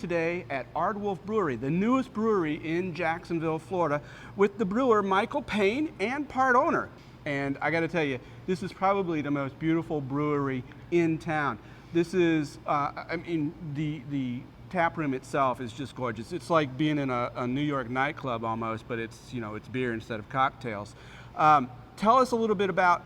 today at Aardwolf Brewery, the newest brewery in Jacksonville, Florida, with the brewer Michael Payne and part owner. And I got to tell you, this is probably the most beautiful brewery in town. This is, the tap room itself is just gorgeous. It's like being in a New York nightclub almost, but it's, it's beer instead of cocktails. Tell us a little bit about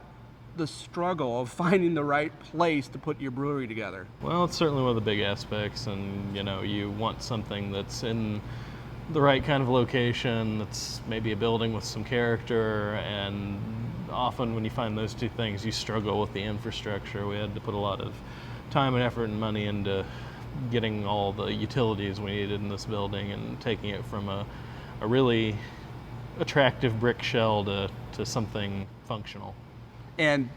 the struggle of finding the right place to put your brewery together. Well, it's certainly one of the big aspects, and you want something that's in the right kind of location, that's maybe a building with some character, and often when you find those two things, you struggle with the infrastructure. We had to put a lot of time and effort and money into getting all the utilities we needed in this building and taking it from a really attractive brick shell to something functional. And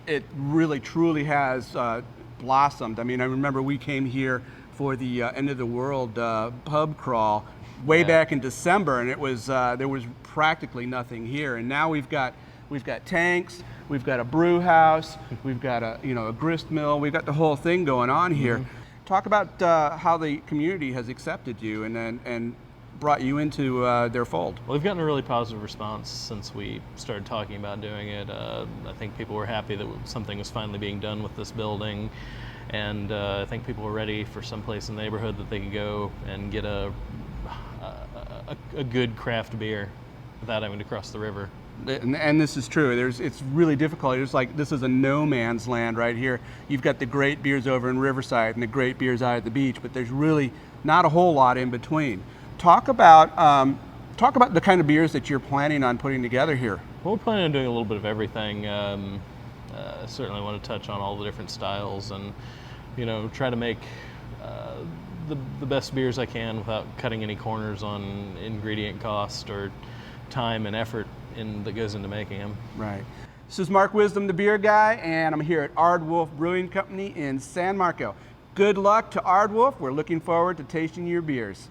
it really truly has blossomed. I mean, I remember we came here for the End of the World pub crawl way back in December, and it was there was practically nothing here. And now we've got tanks, we've got a brew house, we've got a grist mill, we've got the whole thing going on here. Mm-hmm. Talk about how the community has accepted you and brought you into their fold. Well, we've gotten a really positive response since we started talking about doing it. I think people were happy that something was finally being done with this building, and I think people were ready for some place in the neighborhood that they could go and get a good craft beer without having to cross the river. And this is true. It's really difficult. It's like this is a no man's land right here. You've got the great beers over in Riverside and the great beers out at the beach, but there's really not a whole lot in between. Talk about the kind of beers that you're planning on putting together here. Well, we're planning on doing a little bit of everything. Certainly want to touch on all the different styles and try to make the best beers I can without cutting any corners on ingredient cost or time and effort that goes into making them. Right. This is Mark Wisdom, the beer guy, and I'm here at Aardwolf Brewing Company in San Marco. Good luck to Aardwolf. We're looking forward to tasting your beers.